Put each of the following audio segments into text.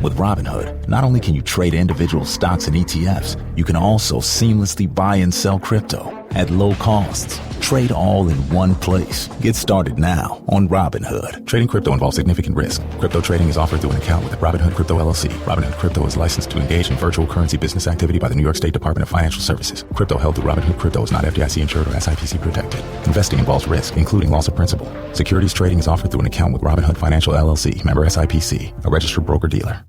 With Robinhood, not only can you trade individual stocks and ETFs, you can also seamlessly buy and sell crypto at low costs. Trade all in one place. Get started now on Robinhood. Trading crypto involves significant risk. Crypto trading is offered through an account with Robinhood Crypto LLC. Robinhood Crypto is licensed to engage in virtual currency business activity by the New York State Department of Financial Services. Crypto held through Robinhood Crypto is not FDIC insured or SIPC protected. Investing involves risk, including loss of principal. Securities trading is offered through an account with Robinhood Financial LLC, member SIPC, a registered broker-dealer.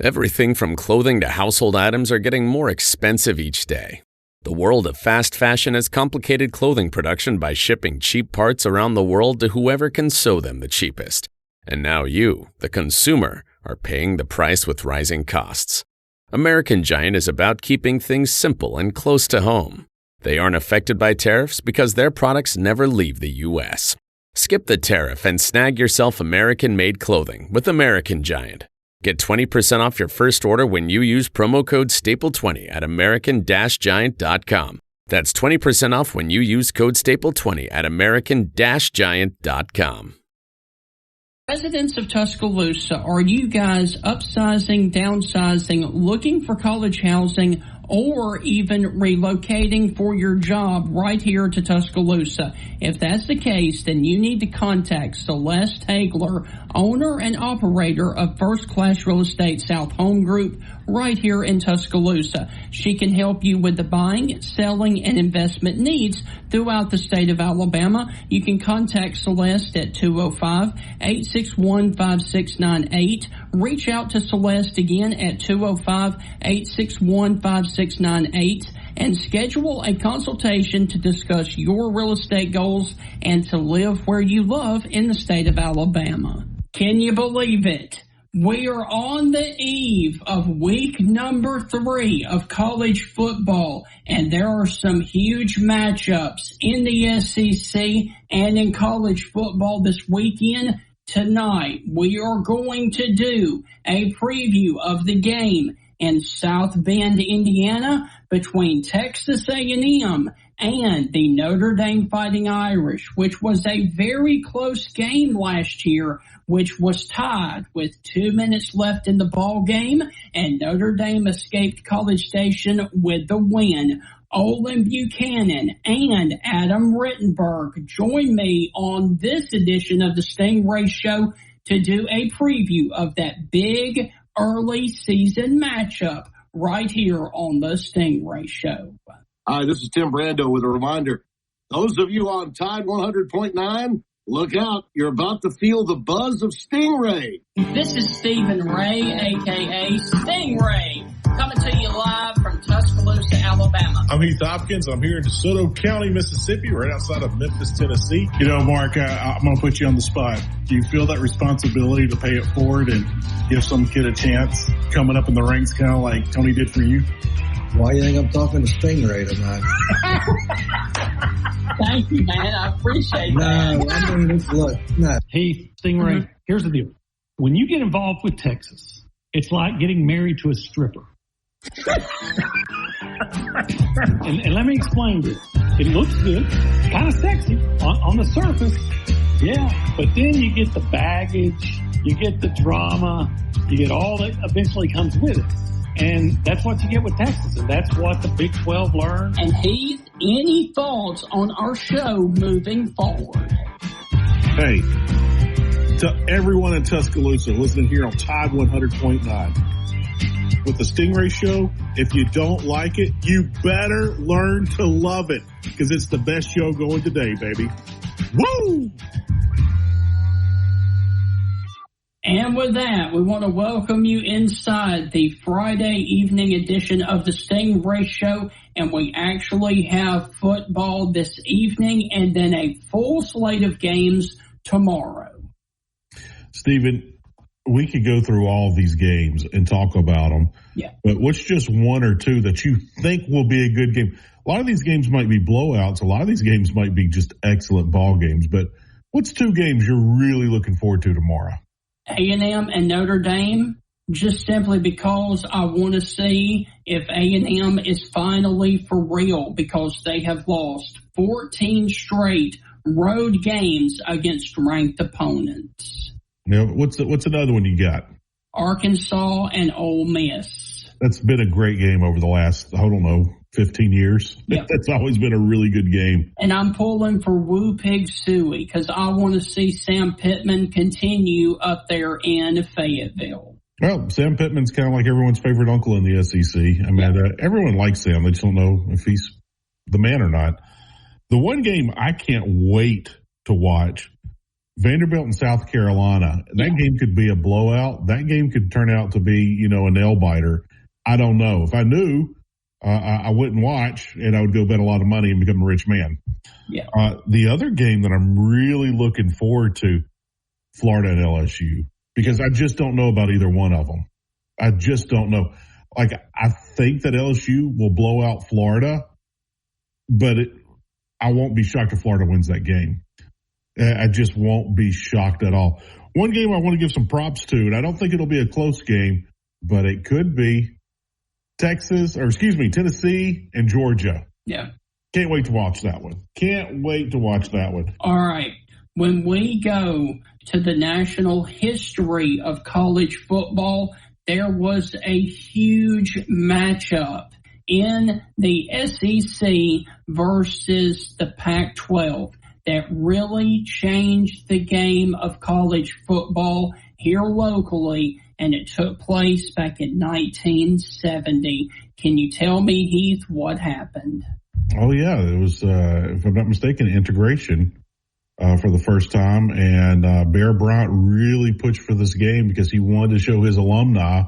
Everything from clothing to household items are getting more expensive each day. The world of fast fashion has complicated clothing production by shipping cheap parts around the world to whoever can sew them the cheapest. And now you, the consumer, are paying the price with rising costs. American Giant is about keeping things simple and close to home. They aren't affected by tariffs because their products never leave the U.S. Skip the tariff and snag yourself American-made clothing with American Giant. Get 20% off your first order when you use promo code STAPLE20 at American-Giant.com. That's 20% off when you use code STAPLE20 at American-Giant.com. Residents of Tuscaloosa, are you guys upsizing, downsizing, looking for college housing, or even relocating for your job right here to Tuscaloosa? If that's the case, then you need to contact Celeste Hagler, owner and operator of First Class Real Estate South Home Group right here in Tuscaloosa. She can help you with the buying, selling, and investment needs throughout the state of Alabama. You can contact Celeste at 205-861-5698. Reach out to Celeste again at 205-861-5698 and schedule a consultation to discuss your real estate goals and to live where you love in the state of Alabama. Can you believe it? We are on the eve of week number 3 of college football, and there are some huge matchups in the SEC and in college football this weekend. Tonight, we are going to do a preview of the game in South Bend, Indiana, between Texas A&M and the Notre Dame Fighting Irish, which was a very close game last year, which was tied with 2 minutes left in the ball game, and Notre Dame escaped College Station with the win. Olin Buchanan and Adam Rittenberg join me on this edition of the Stingray Show to do a preview of that big early season matchup right here on the Stingray Show. Hi, this is Tim Brando with a reminder. Those of you on Tide 100.9, look out. You're about to feel the buzz of Stingray. This is Stephen Ray, a.k.a. Stingray, coming to you live from Tuscaloosa, Alabama. I'm Heath Hopkins. I'm here in DeSoto County, Mississippi, right outside of Memphis, Tennessee. You know, Mark, I'm going to put you on the spot. Do you feel that responsibility to pay it forward and give some kid a chance coming up in the ranks, kind of like Tony did for you? Why do you think I'm talking to Stingray tonight? Thank you, man. I appreciate that. No, I mean, look, no. Hey, Stingray, Here's the deal. When you get involved with Texas, it's like getting married to a stripper. and let me explain this. It looks good, kind of sexy on the surface. Yeah, but then you get the baggage, you get the drama, you get all that eventually comes with it. And that's what you get with Texas, and that's what the Big 12 learned. And Heath, any thoughts on our show moving forward? Hey, to everyone in Tuscaloosa listening here on Tide 100.9. With the Stingray Show, if you don't like it, you better learn to love it, because it's the best show going today, baby. Woo! And with that, we want to welcome you inside the Friday evening edition of the Stingray Show. And we actually have football this evening and then a full slate of games tomorrow. Stephen, we could go through all of these games and talk about them. Yeah. But what's just one or two that you think will be a good game? A lot of these games might be blowouts. A lot of these games might be just excellent ball games. But what's two games you're really looking forward to tomorrow? A&M and Notre Dame, just simply because I want to see if A&M is finally for real, because they have lost 14 straight road games against ranked opponents. Now, what's another one you got? Arkansas and Ole Miss. That's been a great game over the last, 15 years. Yep. That's always been a really good game. And I'm pulling for Woo Pig Suey because I want to see Sam Pittman continue up there in Fayetteville. Well, Sam Pittman's kind of like everyone's favorite uncle in the SEC. I mean, everyone likes Sam. They just don't know if he's the man or not. The one game I can't wait to watch, Vanderbilt and South Carolina. That game could be a blowout. That game could turn out to be, a nail-biter. I don't know. If I knew, I wouldn't watch, and I would go bet a lot of money and become a rich man. Yeah. The other game that I'm really looking forward to, Florida and LSU, because I just don't know about either one of them. I just don't know. Like, I think that LSU will blow out Florida, but I won't be shocked if Florida wins that game. I just won't be shocked at all. One game I want to give some props to, and I don't think it'll be a close game, but it could be Tennessee and Georgia. Yeah. Can't wait to watch that one. Can't wait to watch that one. All right. When we go to the national history of college football, there was a huge matchup in the SEC versus the Pac-12 that really changed the game of college football here locally, and it took place back in 1970. Can you tell me, Heath, what happened? Oh, yeah. It was, if I'm not mistaken, integration for the first time, and Bear Bryant really pushed for this game because he wanted to show his alumni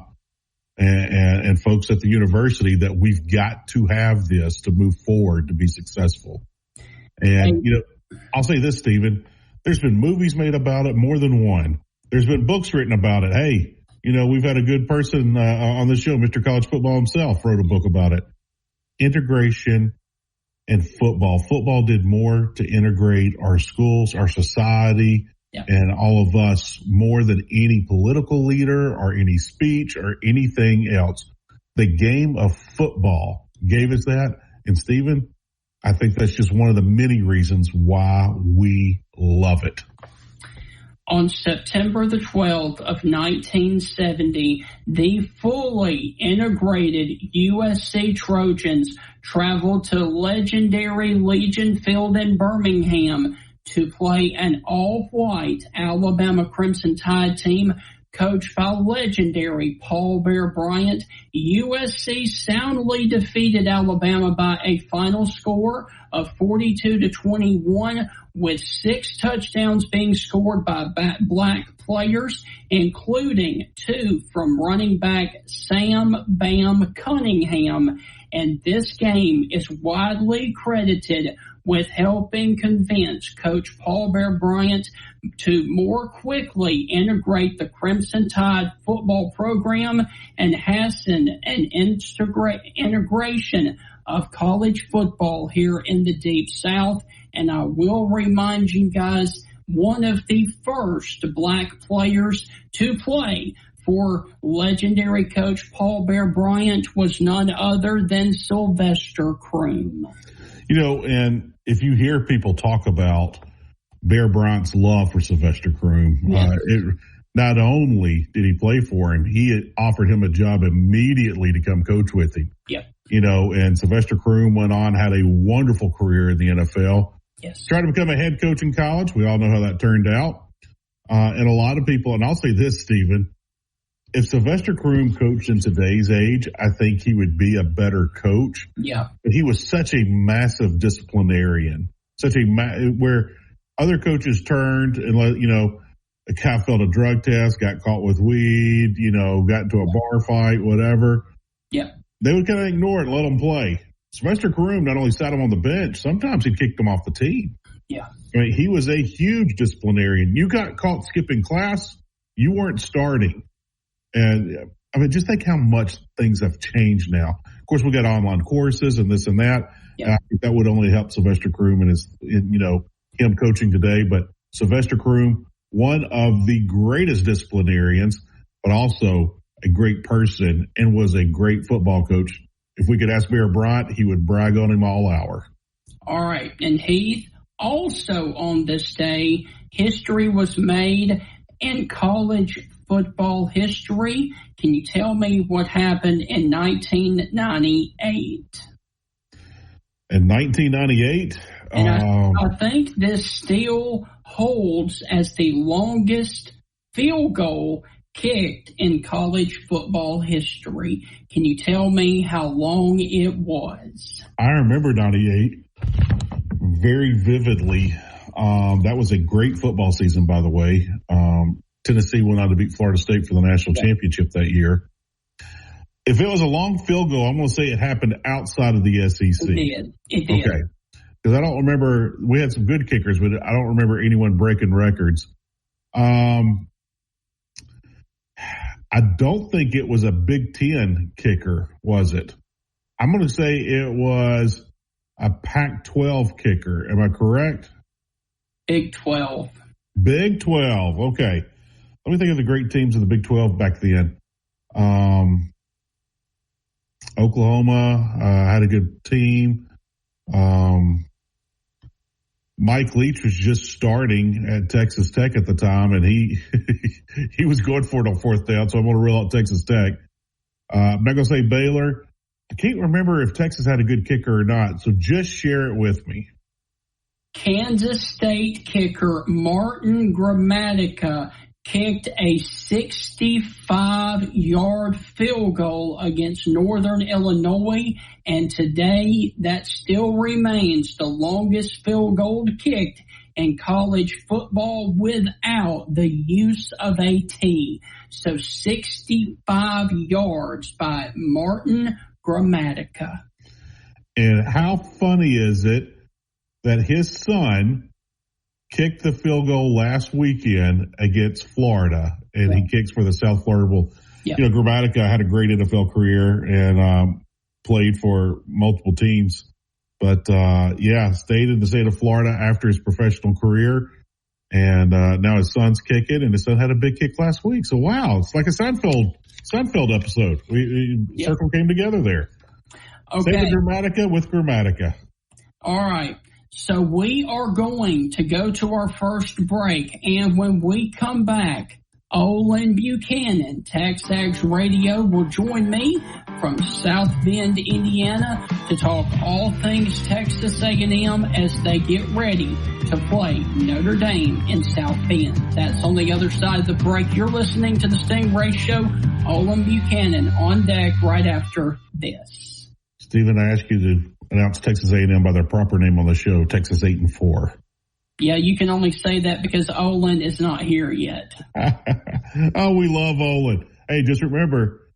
and folks at the university that we've got to have this to move forward to be successful. And, I'll say this, Stephen, there's been movies made about it, more than one. There's been books written about it. Hey, we've had a good person on the show, Mr. College Football himself wrote a book about it. Integration and football. Football did more to integrate our schools, our society, and all of us more than any political leader or any speech or anything else. The game of football gave us that. And, Stephen, I think that's just one of the many reasons why we love it. On September the 12th of 1970, the fully integrated USC Trojans traveled to legendary Legion Field in Birmingham to play an all-white Alabama Crimson Tide team coached by legendary Paul Bear Bryant. USC soundly defeated Alabama by a final score of 42-21, with 6 touchdowns being scored by black players, including 2 from running back Sam Bam Cunningham. And this game is widely credited with helping convince Coach Paul Bear Bryant to more quickly integrate the Crimson Tide football program and hasten an integration of college football here in the Deep South. And I will remind you guys, one of the first black players to play for legendary coach Paul Bear Bryant was none other than Sylvester Croom. And if you hear people talk about Bear Bryant's love for Sylvester Croom, not only did he play for him, he had offered him a job immediately to come coach with him. Yep. And Sylvester Croom went on, had a wonderful career in the NFL. Yes. Tried to become a head coach in college. We all know how that turned out. And a lot of people, and I'll say this, Stephen, if Sylvester Croom coached in today's age, I think he would be a better coach. Yeah. But he was such a massive disciplinarian, where other coaches turned and a guy failed a drug test, got caught with weed, got into a bar fight, whatever. Yeah. They would kind of ignore it and let him play. Sylvester Croom not only sat him on the bench, sometimes he kicked him off the team. Yeah. I mean, he was a huge disciplinarian. You got caught skipping class, you weren't starting. And I mean, just think how much things have changed now. Of course, we got online courses and this and that. Yeah. I think that would only help Sylvester Croom and him coaching today. But Sylvester Croom, one of the greatest disciplinarians, but also a great person and was a great football coach. If we could ask Bear Bryant, he would brag on him all hour. All right. And Heath, also on this day, history was made in college football history. Can you tell me what happened in 1998? In 1998? And I think this still holds as the longest field goal kicked in college football history. Can you tell me how long it was? I remember 98 very vividly. That was a great football season, by the way. Tennessee went on to beat Florida State for the national championship that year. If it was a long field goal, I'm going to say it happened outside of the SEC. It did. Okay. Because I don't remember, we had some good kickers, but I don't remember anyone breaking records. I don't think it was a Big Ten kicker, was it? I'm going to say it was a Pac-12 kicker. Am I correct? Big 12. Big 12. Okay. Let me think of the great teams in the Big 12 back then. Oklahoma had a good team. Mike Leach was just starting at Texas Tech at the time, and he was going for it on fourth down, so I'm going to rule out Texas Tech. I'm not going to say Baylor. I can't remember if Texas had a good kicker or not, so just share it with me. Kansas State kicker Martin Gramatica kicked a 65-yard field goal against Northern Illinois, and today that still remains the longest field goal kicked in college football without the use of a tee. So 65 yards by Martin Gramatica. And how funny is it that his son kicked the field goal last weekend against Florida, and he kicks for the South Florida Bowl. You know, Gramatica had a great NFL career and played for multiple teams. But, stayed in the state of Florida after his professional career. And now his son's kicking, and his son had a big kick last week. So, wow, it's like a Seinfeld episode. Circle came together there. Okay. Save the Gramatica with Gramatica. All right. So we are going to go to our first break, and when we come back, Olin Buchanan, TexAgs Radio, will join me from South Bend, Indiana, to talk all things Texas A&M as they get ready to play Notre Dame in South Bend. That's on the other side of the break. You're listening to the Stingray Show. Olin Buchanan on deck right after this. Stephen, I ask you to announce Texas A&M by their proper name on the show, Texas 8-4. Yeah, you can only say that because Olin is not here yet. Oh, we love Olin. Hey, just remember,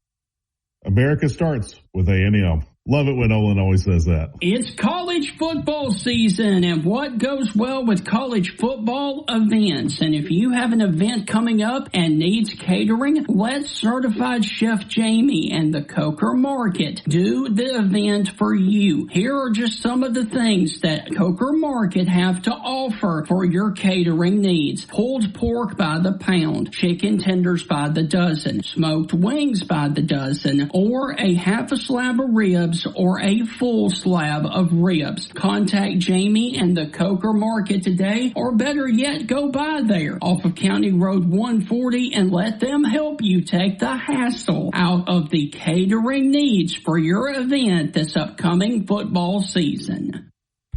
America starts with A&M. Love it when Olin always says that. It's college football season, and what goes well with college football events? And if you have an event coming up and needs catering, let Certified Chef Jamie and the Coker Market do the event for you. Here are just some of the things that Coker Market have to offer for your catering needs. Pulled pork by the pound, chicken tenders by the dozen, smoked wings by the dozen, or a half a slab of ribs or a full slab of ribs. Contact Jamie and the Coker Market today, or better yet, go by there off of County Road 140 and let them help you take the hassle out of the catering needs for your event this upcoming football season.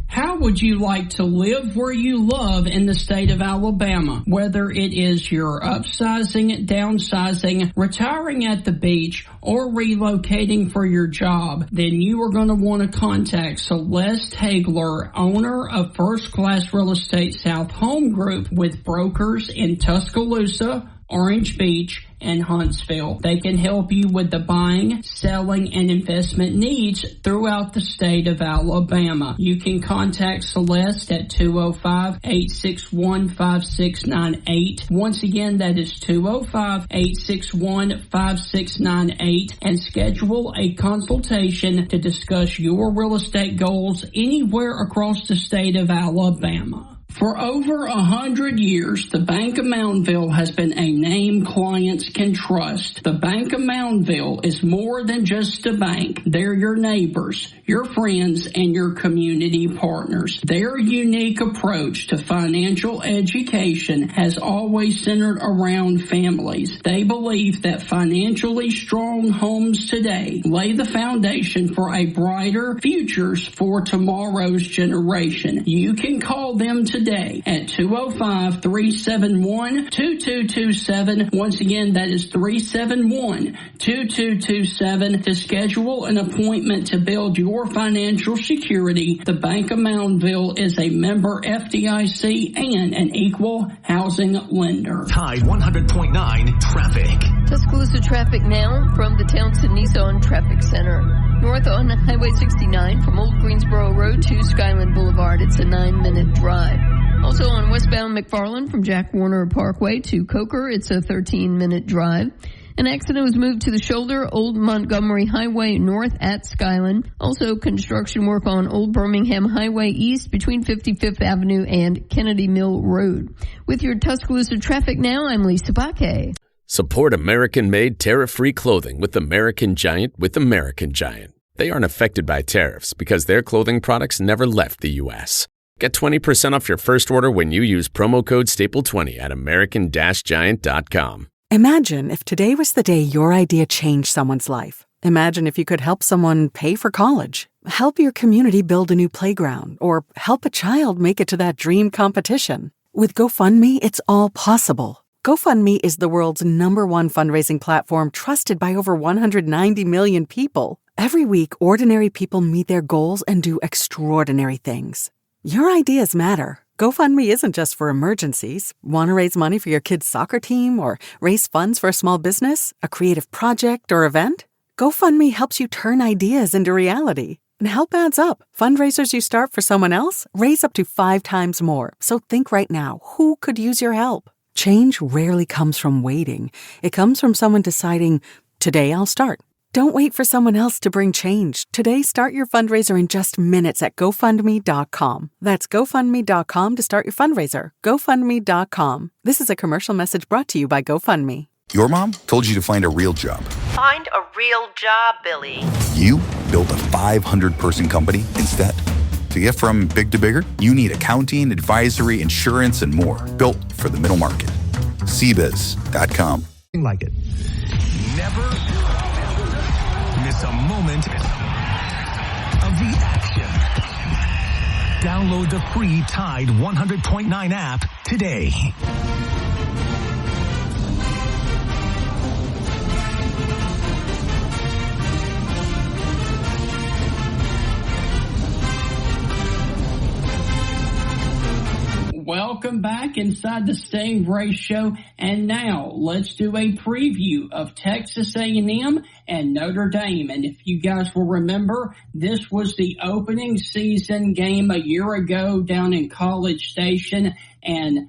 How would you like to live where you love in the state of Alabama? Whether it is you're upsizing, downsizing, retiring at the beach, or relocating for your job, then you are going to want to contact Celeste Hagler, owner of First Class Real Estate South Home Group, with brokers in Tuscaloosa, Orange Beach, and Huntsville. They can help you with the buying, selling, and investment needs throughout the state of Alabama. You can contact Celeste at 205-861-5698. Once again, that is 205-861-5698, and schedule a consultation to discuss your real estate goals anywhere across the state of Alabama. For over 100 years, the Bank of Moundville has been a name clients can trust. The Bank of Moundville is more than just a bank. They're your neighbors, your friends, and your community partners. Their unique approach to financial education has always centered around families. They believe that financially strong homes today lay the foundation for a brighter futures for tomorrow's generation. You can call them today at 205-371-2227. Once again, that is 371-2227 to schedule an appointment to build your financial security. The Bank of Moundville is a member FDIC and an equal housing lender. Tide 100.9 traffic. Tuscaloosa traffic now from the Townsend Nissan Traffic Center. North on Highway 69 from Old Greensboro Road to Skyland Boulevard. It's a 9-minute drive. Also on westbound McFarland from Jack Warner Parkway to Coker. It's a 13-minute drive. An accident was moved to the shoulder, Old Montgomery Highway north at Skyland. Also construction work on Old Birmingham Highway east between 55th Avenue and Kennedy Mill Road. With your Tuscaloosa traffic now, I'm Lisa Baque. Support American-made tariff-free clothing with American Giant with American Giant. They aren't affected by tariffs because their clothing products never left the U.S. Get 20% off your first order when you use promo code STAPLE20 at american-giant.com. Imagine if today was the day your idea changed someone's life. Imagine if you could help someone pay for college, help your community build a new playground, or help a child make it to that dream competition. With GoFundMe, it's all possible. GoFundMe is the world's #1 fundraising platform trusted by over 190 million people. Every week, ordinary people meet their goals and do extraordinary things. Your ideas matter. GoFundMe isn't just for emergencies. Want to raise money for your kid's soccer team or raise funds for a small business, a creative project, or event? GoFundMe helps you turn ideas into reality. And help adds up. Fundraisers you start for someone else raise up to 5 times more. So think right now, who could use your help? Change rarely comes from waiting. It comes from someone deciding, today I'll start. Don't wait for someone else to bring change. Today, start your fundraiser in just minutes at GoFundMe.com. That's GoFundMe.com to start your fundraiser. GoFundMe.com. This is a commercial message brought to you by GoFundMe. Your mom told you to find a real job. Find a real job, Billy. You built a 500-person company instead. To get from big to bigger, you need accounting, advisory, insurance, and more. Built for the middle market. CBiz.com. Like it. Never miss a moment of the action. Download the free Tide 100.9 app today. Welcome back inside the Stingray Show, and now let's do a preview of Texas A&M and Notre Dame. And if you guys will remember, this was the opening season game a year ago down in College Station, and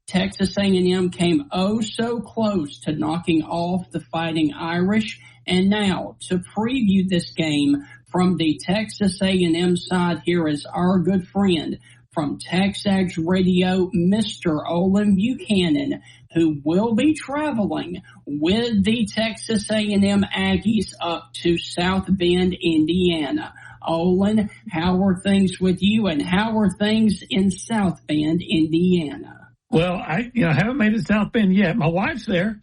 Texas A&M came oh so close to knocking off the Fighting Irish. And now to preview this game from the Texas A&M side, here is our good friend from TexAgs Radio, Mr. Olin Buchanan, who will be traveling with the Texas A&M Aggies up to South Bend, Indiana. Olin, how are things with you, and how are things in South Bend, Indiana? Well, I haven't made it to South Bend yet. My wife's there.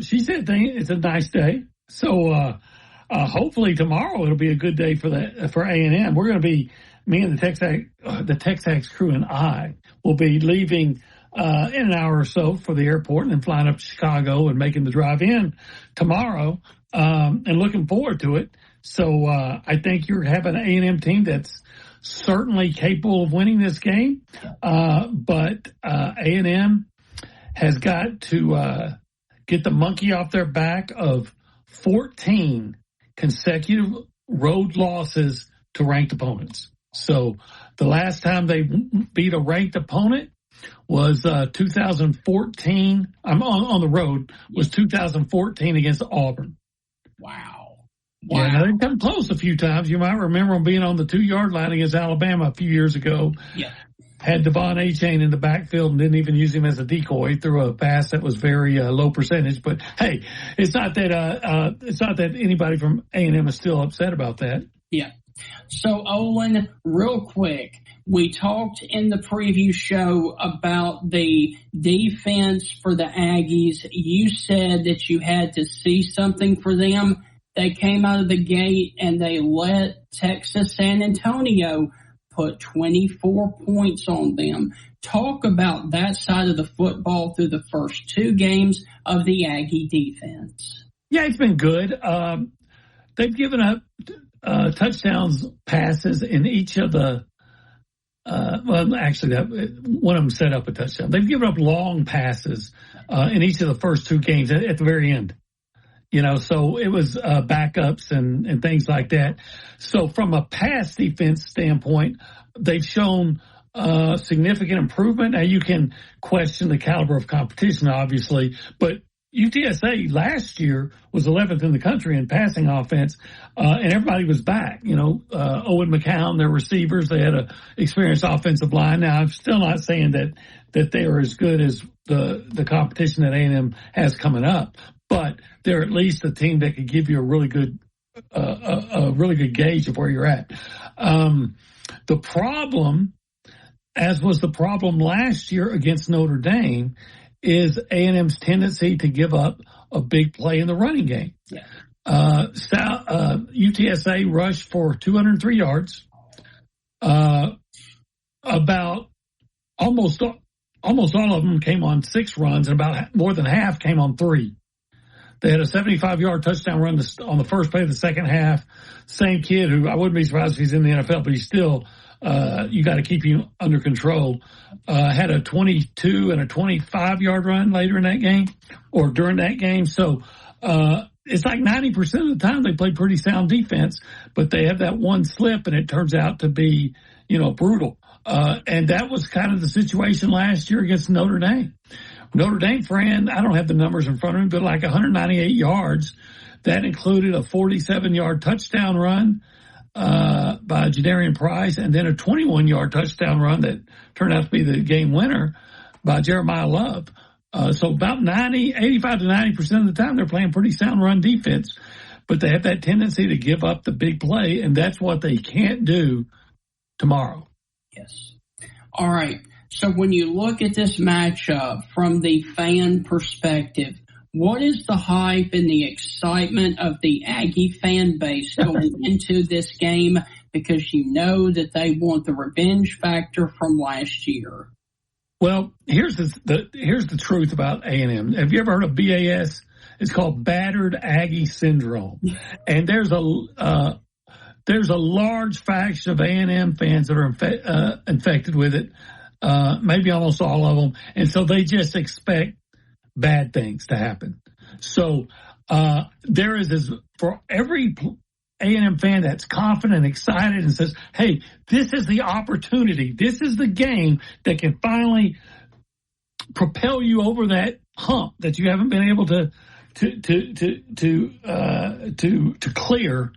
She said it's a nice day. So hopefully tomorrow it'll be a good day for A&M. We're going to be, me and the TexAgs crew and I will be leaving in an hour or so for the airport and then flying up to Chicago and making the drive in tomorrow and looking forward to it. So I think you're having an A&M team that's certainly capable of winning this game, but A&M has got to get the monkey off their back of 14 consecutive road losses to ranked opponents. So the last time they beat a ranked opponent was 2014. I'm on the road. Was 2014 against Auburn. Wow. Yeah, now they've come close a few times. You might remember them being on the 2-yard line against Alabama a few years ago. Yeah. had Devon A-Chain in the backfield and didn't even use him as a decoy. Threw a pass that was very low percentage. But hey, it's not that anybody from A&M is still upset about that. Yeah. So Olin, real quick, we talked in the preview show about the defense for the Aggies. You said that you had to see something for them. They came out of the gate and they let Texas San Antonio put 24 points on them. Talk about that side of the football through the first two games of the Aggie defense. Yeah, it's been good. They've given up touchdowns, passes in each of the one of them set up a touchdown. They've given up long passes in each of the first two games at the very end. So it was backups and things like that. So from a pass defense standpoint, they've shown significant improvement. Now you can question the caliber of competition, obviously, but UTSA last year was 11th in the country in passing offense, and everybody was back. Owen McCown, their receivers, they had an experienced offensive line. Now, I'm still not saying that they are as good as the competition that A&M has coming up, but they're at least a team that could give you a really good gauge of where you're at. The problem, as was the problem last year against Notre Dame, is A&M's tendency to give up a big play in the running game. Yeah. UTSA rushed for 203 yards. About almost all of them came on 6 runs, and about more than half came on 3. They had a 75-yard touchdown run on the first play of the second half. Same kid who I wouldn't be surprised if he's in the NFL, but he's still you got to keep him under control. Had a 22 and a 25-yard run later in that game or during that game. So it's like 90% of the time they play pretty sound defense, but they have that one slip and it turns out to be, brutal. And that was kind of the situation last year against Notre Dame. Notre Dame ran, I don't have the numbers in front of me, but like 198 yards. That included a 47-yard touchdown run by Jadarian Price, and then a 21-yard touchdown run that turned out to be the game winner by Jeremiah Love. So about 85 to 90% of the time, they're playing pretty sound run defense, but they have that tendency to give up the big play, and that's what they can't do tomorrow. Yes. All right. So when you look at this matchup from the fan perspective, what is the hype and the excitement of the Aggie fan base going into this game? Because you know that they want the revenge factor from last year. Well, here's the truth about A&M. Have you ever heard of BAS? It's called Battered Aggie Syndrome, and there's a large faction of A&M fans that are infected with it. Maybe almost all of them, and so they just expect bad things to happen. So there is this for every A&M fan that's confident, excited, and says, "Hey, this is the opportunity. This is the game that can finally propel you over that hump that you haven't been able to clear.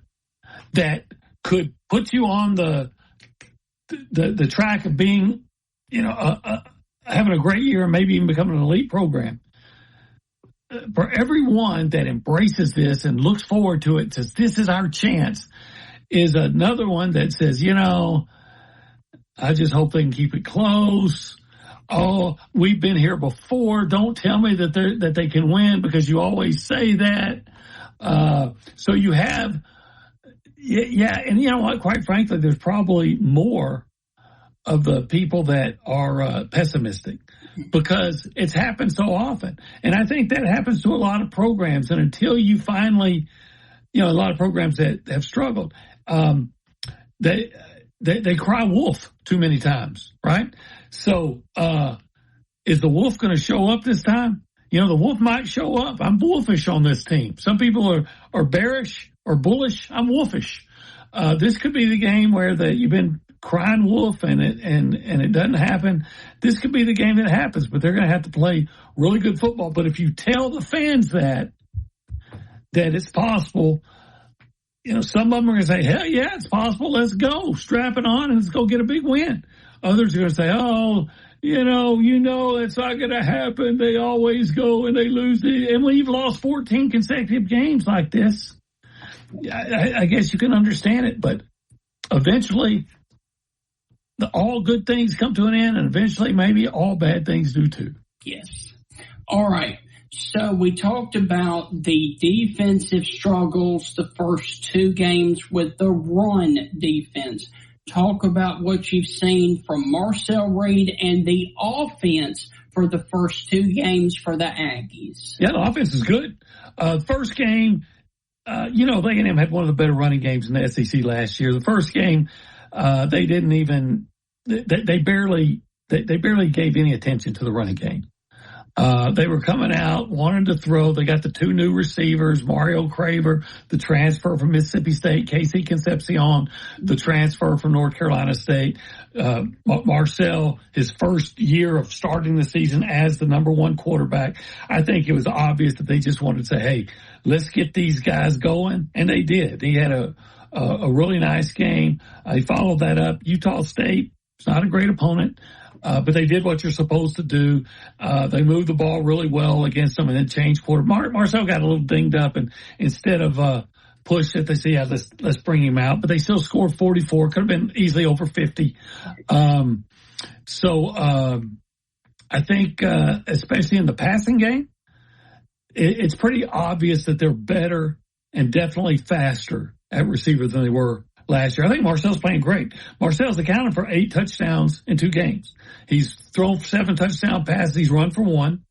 That could put you on the track of being, having a great year and maybe even becoming an elite program." For everyone that embraces this and looks forward to it, says, this is our chance, is another one that says, I just hope they can keep it close. Oh, we've been here before. Don't tell me that they can win because you always say that. So you have, and you know what? Quite frankly, there's probably more of the people that are pessimistic because it's happened so often. And I think that happens to a lot of programs. And until you finally, a lot of programs that have struggled, they cry wolf too many times, right? So is the wolf going to show up this time? The wolf might show up. I'm wolfish on this team. Some people are bearish or bullish. I'm wolfish. This could be the game where you've been crying wolf and it doesn't happen. This could be the game that happens, but they're going to have to play really good football. But if you tell the fans that it's possible, some of them are going to say, hell yeah, it's possible. Let's go. Strap it on and let's go get a big win. Others are going to say, oh, it's not going to happen. They always go and they lose and we've lost 14 consecutive games like this. I guess you can understand it, but eventually all good things come to an end, and eventually maybe all bad things do too. Yes. All right. So we talked about the defensive struggles the first two games with the run defense. Talk about what you've seen from Marcel Reed and the offense for the first two games for the Aggies. Yeah, the offense is good. First game, A&M had one of the better running games in the SEC last year. The first game, they didn't even they barely gave any attention to the running game. They were coming out, wanting to throw. They got the two new receivers, Mario Craver, the transfer from Mississippi State, Casey Concepcion, the transfer from North Carolina State. Marcel, his first year of starting the season as the number one quarterback. I think it was obvious that they just wanted to say, hey, let's get these guys going. And they did. He had a really nice game. He followed that up. Utah State, it's not a great opponent. But they did what you're supposed to do. They moved the ball really well against them and then changed quarter. Marcel got a little dinged up, and instead of push it, they say, yeah, let's bring him out. But they still scored 44. Could have been easily over 50. I think, especially in the passing game, it's pretty obvious that they're better and definitely faster at receiver than they were last year. I think Marcel's playing great. Marcel's accounted for 8 touchdowns in 2 games. He's thrown 7 touchdown passes. He's run for 1.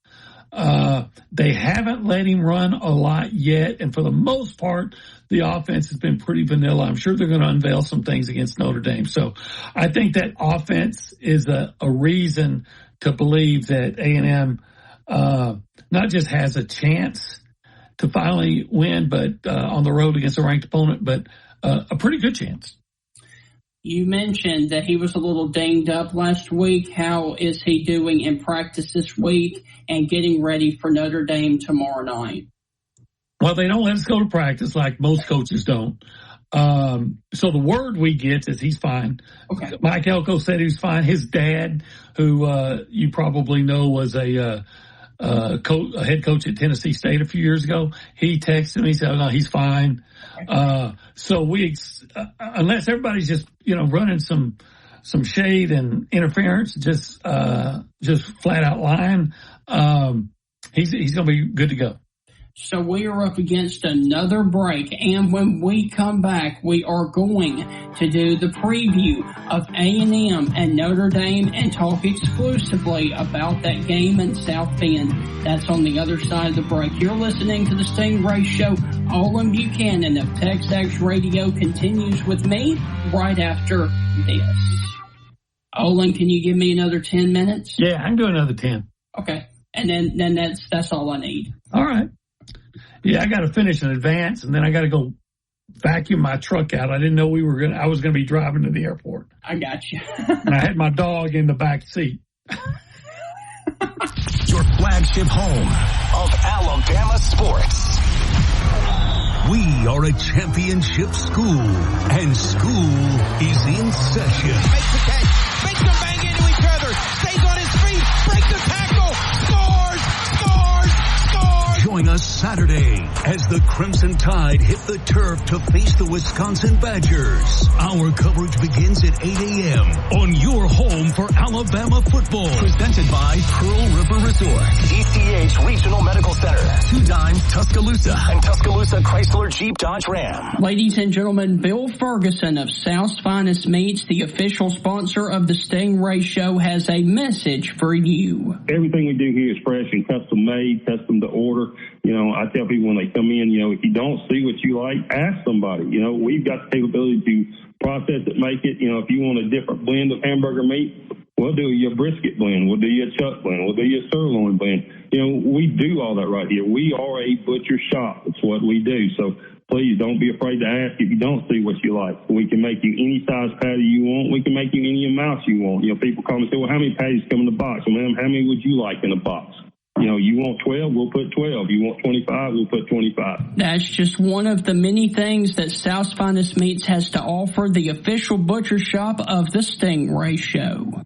They haven't let him run a lot yet. And for the most part, the offense has been pretty vanilla. I'm sure they're going to unveil some things against Notre Dame. So I think that offense is a reason to believe that A&M not just has a chance to finally win, but on the road against a ranked opponent, but a pretty good chance. You mentioned that he was a little dinged up last week. How is he doing in practice this week and getting ready for Notre Dame tomorrow night? Well, they don't let us go to practice like most coaches don't. So the word we get is he's fine. Okay. Mike Elko said he was fine. His dad, who you probably know was a head coach at Tennessee State a few years ago, he texted me, he said, oh, no, he's fine. So unless everybody's just, running some shade and interference, just flat out lying, he's going to be good to go. So we are up against another break, and when we come back, we are going to do the preview of A&M and Notre Dame and talk exclusively about that game in South Bend. That's on the other side of the break. You're listening to the Stingray Show. Olin Buchanan of TexAgs Radio continues with me right after this. Olin, can you give me another 10 minutes? Yeah, I can do another 10. Okay, and then that's all I need. All right. Yeah, I got to finish in advance, and then I got to go vacuum my truck out. I didn't know I was going to be driving to the airport. I got you. And I had my dog in the back seat. Your flagship home of Alabama sports. We are a championship school, and school is in session. Makes the catch, makes them bang into each other, stays on his feet, breaks the tackle, scores! Join us Saturday as the Crimson Tide hit the turf to face the Wisconsin Badgers. Our coverage begins at 8 a.m. on your home for Alabama football. Presented by Pearl River Resort, ECH Regional Medical Center, 2 Dimes Tuscaloosa, and Tuscaloosa Chrysler Jeep Dodge Ram. Ladies and gentlemen, Bill Ferguson of South's Finest Meats, the official sponsor of the Stingray Show, has a message for you. Everything we do here is fresh and custom made, custom to order. I tell people when they come in, if you don't see what you like, ask somebody. We've got the capability to process it, make it. If you want a different blend of hamburger meat, we'll do your brisket blend. We'll do your chuck blend. We'll do your sirloin blend. We do all that right here. We are a butcher shop. It's what we do. So please don't be afraid to ask if you don't see what you like. We can make you any size patty you want. We can make you any amount you want. People call me and say, well, how many patties come in the box? Well, ma'am, how many would you like in a box? You want 12, we'll put 12. You want 25, we'll put 25. That's just one of the many things that South's Finest Meats has to offer, the official butcher shop of the Stingray Show.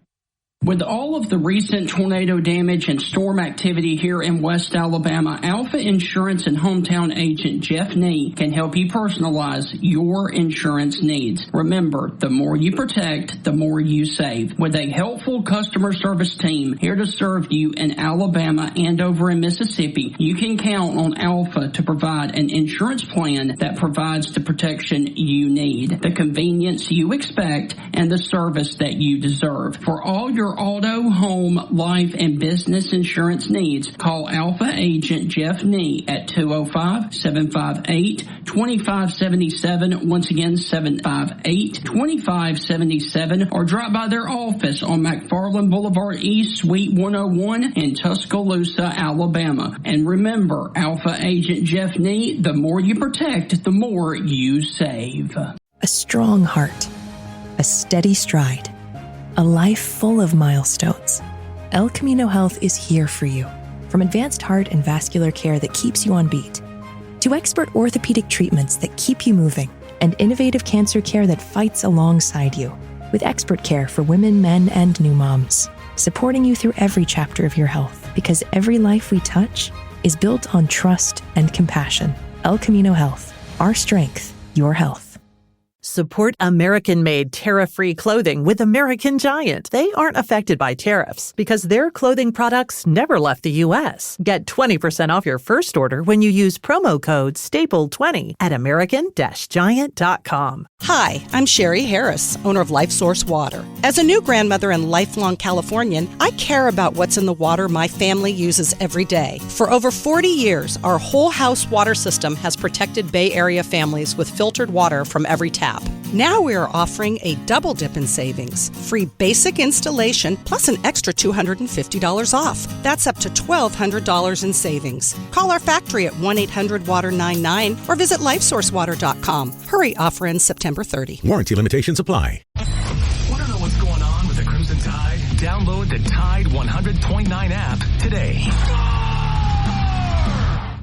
With all of the recent tornado damage and storm activity here in West Alabama, Alpha Insurance and hometown agent Jeff Nee can help you personalize your insurance needs. Remember, the more you protect, the more you save. With a helpful customer service team here to serve you in Alabama and over in Mississippi, you can count on Alpha to provide an insurance plan that provides the protection you need, the convenience you expect, and the service that you deserve. For all your auto, home, life, and business insurance needs, call Alpha Agent Jeff Nee at 205-758-2577. Once again, 758-2577, or drop by their office on McFarland Boulevard East, Suite 101 in Tuscaloosa, Alabama. And remember, Alpha Agent Jeff Nee, the more you protect, the more you save. A strong heart, a steady stride, a life full of milestones. El Camino Health is here for you. From advanced heart and vascular care that keeps you on beat, to expert orthopedic treatments that keep you moving, and innovative cancer care that fights alongside you. With expert care for women, men, and new moms, supporting you through every chapter of your health, because every life we touch is built on trust and compassion. El Camino Health, our strength, your health. Support American-made tariff-free clothing with American Giant. They aren't affected by tariffs because their clothing products never left the U.S. Get 20% off your first order when you use promo code STAPLE20 at American-Giant.com. Hi, I'm Sherry Harris, owner of Life Source Water. As a new grandmother and lifelong Californian, I care about what's in the water my family uses every day. For over 40 years, our whole house water system has protected Bay Area families with filtered water from every tap. Now we are offering a double dip in savings, free basic installation plus an extra $250 off. That's up to $1,200 in savings. Call our factory at 1-800-WATER-99 or visit lifesourcewater.com. Hurry, offer ends September 30. Warranty limitations apply. Want to know what's going on with the Crimson Tide? Download the Tide 100.9 app today.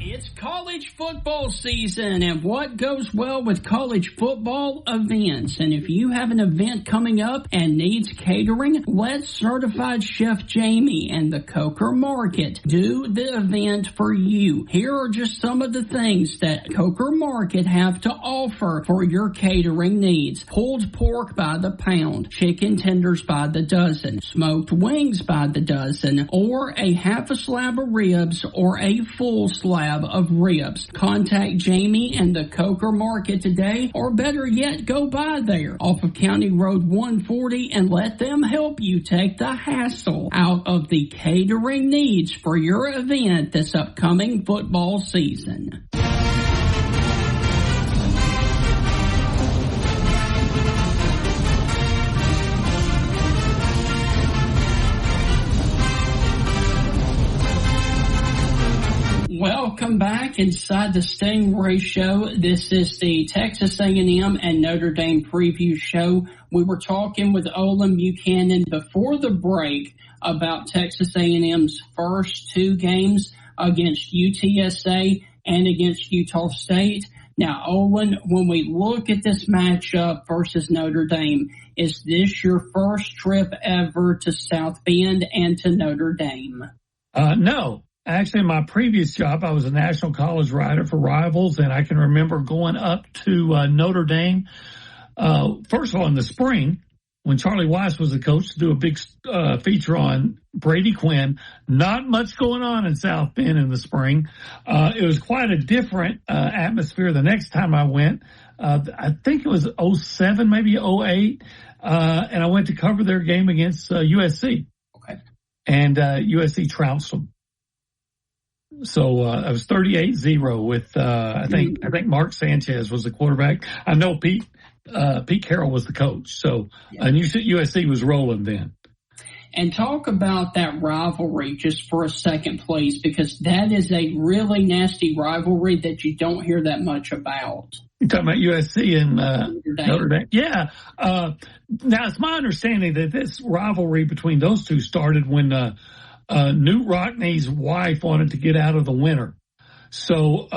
It's college football season, and what goes well with college football? Events. And if you have an event coming up and needs catering, let Certified Chef Jamie and the Coker Market do the event for you. Here are just some of the things that Coker Market have to offer for your catering needs. Pulled pork by the pound, chicken tenders by the dozen, smoked wings by the dozen, or a half a slab of ribs or a full slab of ribs. Contact Jamie and the Coker Market today, or better yet, go by there off of County Road 140 and let them help you take the hassle out of the catering needs for your event this upcoming football season. Welcome back inside the Stingray Show. This is the Texas A&M and Notre Dame preview show. We were talking with Olin Buchanan before the break about Texas A&M's first two games against UTSA and against Utah State. Now, Olin, when we look at this matchup versus Notre Dame, is this your first trip ever to South Bend and to Notre Dame? No. Actually, in my previous job, I was a national college writer for Rivals, and I can remember going up to Notre Dame, first of all, in the spring, when Charlie Weiss was the coach, to do a big feature on Brady Quinn. Not much going on in South Bend in the spring. It was quite a different atmosphere the next time I went. I think it was 07, maybe 08, and I went to cover their game against USC. Okay. And USC trounced them. So I was 38-0 with I think Mark Sanchez was the quarterback. I know Pete Carroll was the coach. So and USC was rolling then. And talk about that rivalry just for a second, please, because that is a really nasty rivalry that you don't hear that much about. You're talking about USC and Notre Dame. Yeah. Now, it's my understanding that this rivalry between those two started when Newt Rockney's wife wanted to get out of the winter. So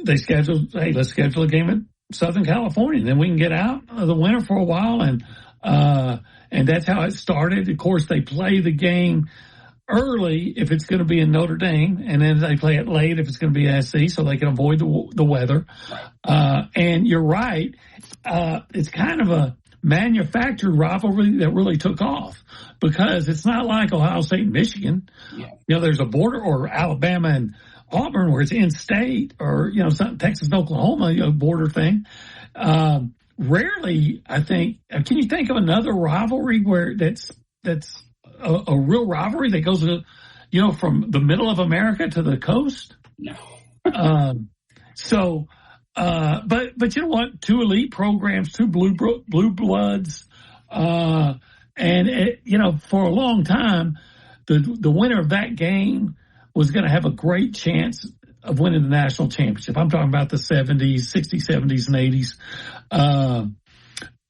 they scheduled, hey, let's schedule a game in Southern California. Then we can get out of the winter for a while. And that's how it started. Of course, they play the game early if it's going to be in Notre Dame, and then they play it late if it's going to be SC, so they can avoid the weather. And you're right. It's kind of a manufactured rivalry that really took off because it's not like Ohio State and Michigan. Yeah. You know, there's a border, or Alabama and Auburn where it's in-state, or, you know, Texas and Oklahoma, you know, border thing. Rarely, I think, can you think of another rivalry where that's a real rivalry that goes, you know, from the middle of America to the coast? No. But you know what? Two elite programs, two blue bloods, and it, you know, for a long time, the winner of that game was going to have a great chance of winning the national championship. I'm talking about the 70s, 60s, 70s, and 80s.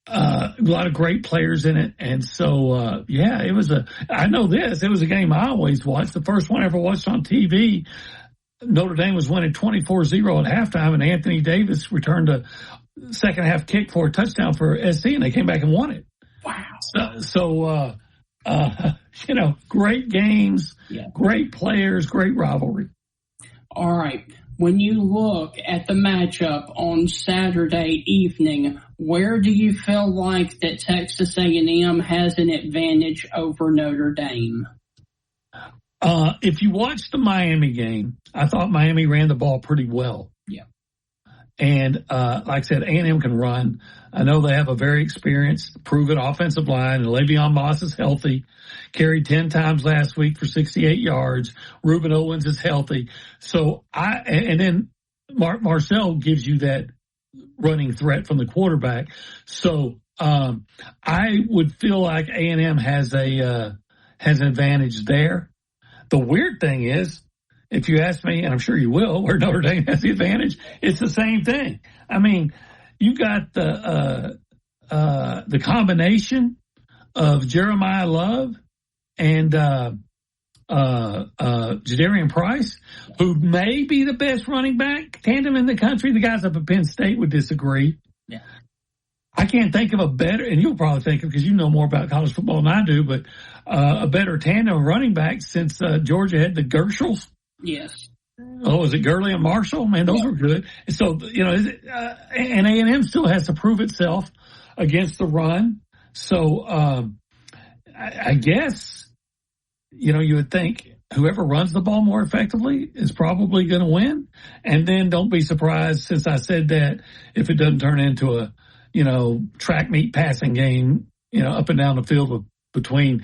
A lot of great players in it. And so, yeah, it was I know this, it was a game I always watched. The first one I ever watched on TV. Notre Dame was winning 24-0 at halftime, and Anthony Davis returned a second half kick for a touchdown for SC, and they came back and won it. Wow. So you know, great games, great players, great rivalry. All right. When you look at the matchup on Saturday evening, where do you feel like that Texas A&M has an advantage over Notre Dame? If you watch the Miami game, I thought Miami ran the ball pretty well. Yeah. And like I said, A&M can run. I know they have a very experienced, proven offensive line, and Le'Veon Moss is healthy. Carried 10 times last week for 68 yards. Reuben Owens is healthy. So and then Marcel gives you that running threat from the quarterback. So I would feel like A&M has an advantage there. The weird thing is, if you ask me, and I'm sure you will, where Notre Dame has the advantage, it's the same thing. I mean, you got the combination of Jeremiah Love and Jadarian Price, who may be the best running back tandem in the country. The guys up at Penn State would disagree. Yeah. I can't think of a better, and you'll probably think of, because you know more about college football than I do, but a better tandem of running backs since Georgia had the Gershells. Yes. Oh, was it Gurley and Marshall? Man, those were good. So, you know, and A&M still has to prove itself against the run. So, I guess, you know, you would think whoever runs the ball more effectively is probably going to win. And then don't be surprised, since I said that, if it doesn't turn into a, you know, track meet passing game, you know, up and down the field between